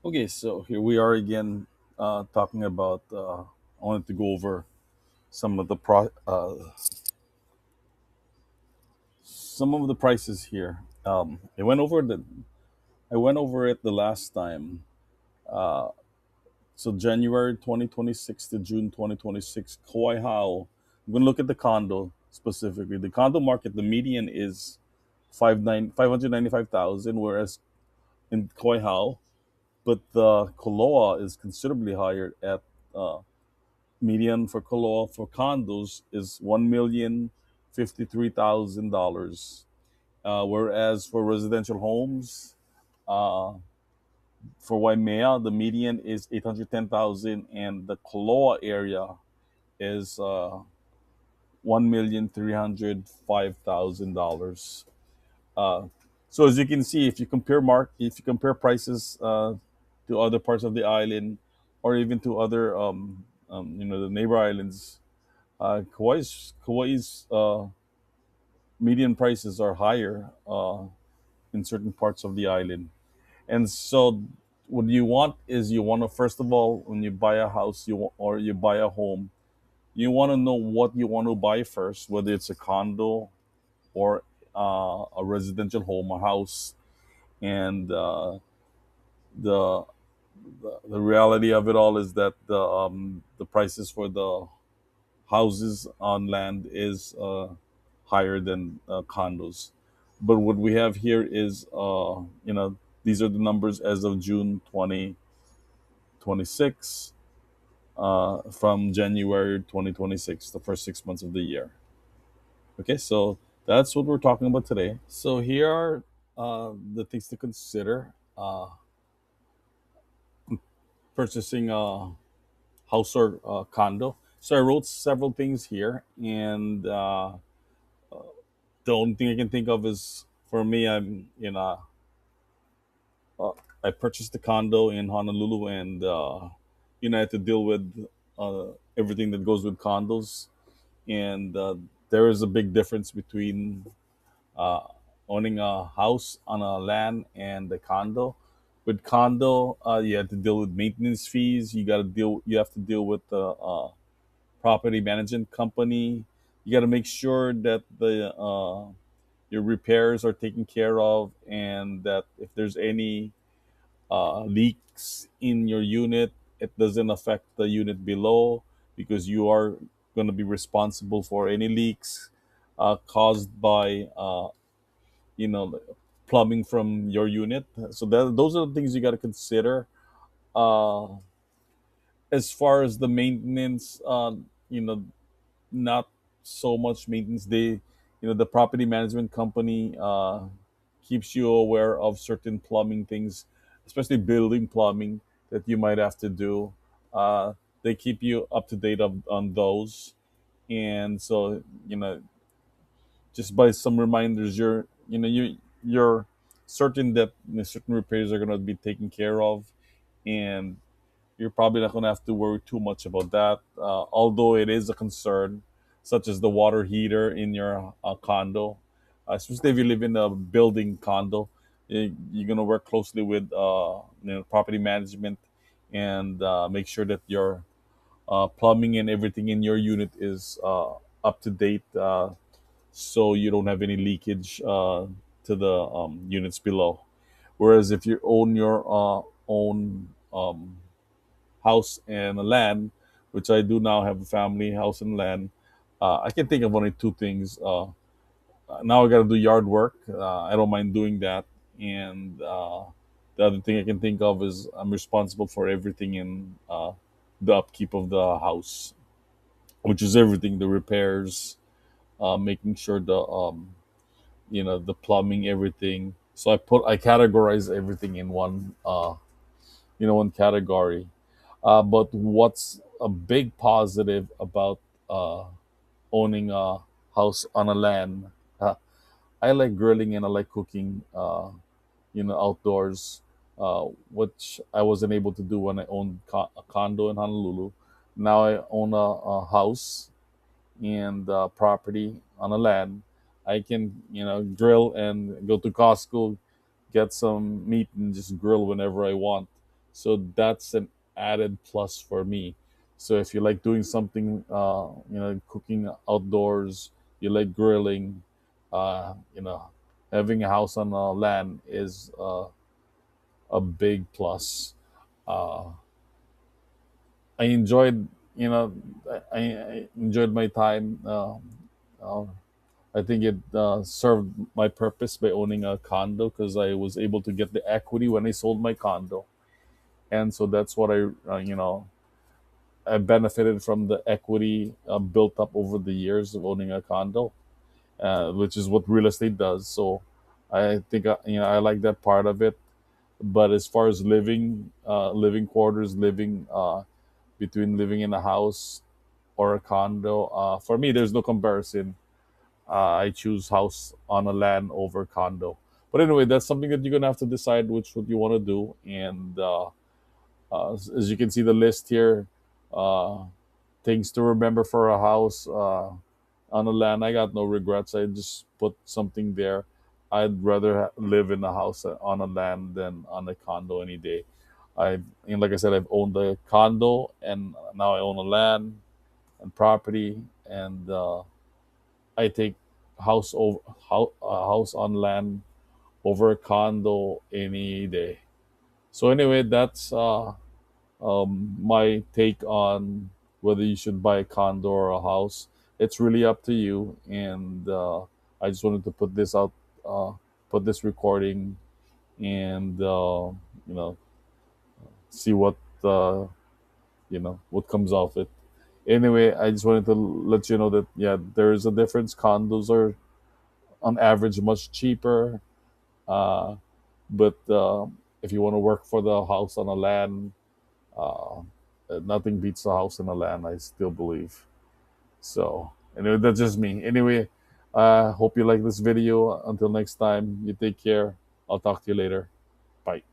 Okay, so here we are again talking about. I wanted to go over some of the some of the prices here. I went over it the last time. Uh, so January 2026 to June 2026, Kauai how. I'm going to look at the condo specifically. The condo market, the median is 595,000, whereas in Kauai how, but the Koloa is considerably higher at uh, median for Koloa for condos is $1,053,000, whereas for residential homes, uh, for Waimea the median is 810,000, and the Koloa area is $1,305,000. Uh, so as you can see, if you compare prices to other parts of the island, or even to other the neighbor islands, Kauai's median prices are higher in certain parts of the island. And so, what you want is you want to first of all, when you buy a house, or you buy a home, you want to know what you want to buy first, whether it's a condo or a residential home, a house, and the, the reality of it all is that the prices for the houses on land is higher than condos. But what we have here is, these are the numbers as of June 2026, from January 2026, the first 6 months of the year. Okay, so that's what we're talking about today. So here are the things to consider purchasing a house or condo. So I wrote several things here, and the only thing I can think of is, for me, uh, I purchased a condo in Honolulu, and I had to deal with everything that goes with condos, and there is a big difference between uh, owning a house on a land and a condo. With condo, you have to deal with maintenance fees. You have to deal with the property management company. You got to make sure that the your repairs are taken care of, and that if there's any leaks in your unit, it doesn't affect the unit below, because you are going to be responsible for any leaks caused by plumbing from your unit. So those are the things you got to consider. Uh, as far as the maintenance, you know, not so much maintenance. The property management company keeps you aware of certain plumbing things, especially building plumbing that you might have to do. They keep you up to date on those, and so just by some reminders, you're certain that certain repairs are going to be taken care of, and you're probably not going to have to worry too much about that. Although it is a concern, such as the water heater in your condo, especially if you live in a building condo, you're going to work closely with property management, and make sure that your plumbing and everything in your unit is up to date, so you don't have any leakage to the units below. Whereas if you own your own house and a land, which I do now, have a family house and land, I can think of only two things. Now I got to do yard work. I don't mind doing that, and the other thing I can think of is I'm responsible for everything in the upkeep of the house, which is everything: the repairs, making sure the plumbing, everything. So I categorize everything in one category. But what's a big positive about uh, owning a house on a land? Uh, I like grilling and I like cooking, outdoors, which I wasn't able to do when I owned a condo in Honolulu. Now I own a house and property on a land. I can, grill and go to Costco, get some meat, and just grill whenever I want. So that's an added plus for me. So if you like doing something, cooking outdoors, you like grilling, having a house on land is a big plus. Uh, I enjoyed, you know, I enjoyed my time. Uh, I think it served my purpose by owning a condo because I was able to get the equity when I sold my condo, and so that's what I benefited from the equity built up over the years of owning a condo, which is what real estate does. So I think I like that part of it. But as far as living quarters, living between living in a house or a condo, for me, there's no comparison. I choose house on a land over condo. But anyway, that's something that you're gonna have to decide which what you want to do. And as you can see, the list here, uh, things to remember for a house on a land. I got no regrets. I just put something there. I'd rather live in a house on a land than on a condo any day. Like I said, I've owned a condo and now I own a land and property, and I take house on land over a condo any day. So anyway, that's my take on whether you should buy a condo or a house. It's really up to you, and I just wanted to put this out, put this recording, and see what uh, what comes off it. Anyway, I just wanted to let you know that yeah, there is a difference. Condos are on average much cheaper, uh, but if you want to work for the house on a land, uh, nothing beats a house on a land. I still believe. So anyway, that's just me. Anyway, hope you like this video. Until next time, you take care. I'll talk to you later. Bye.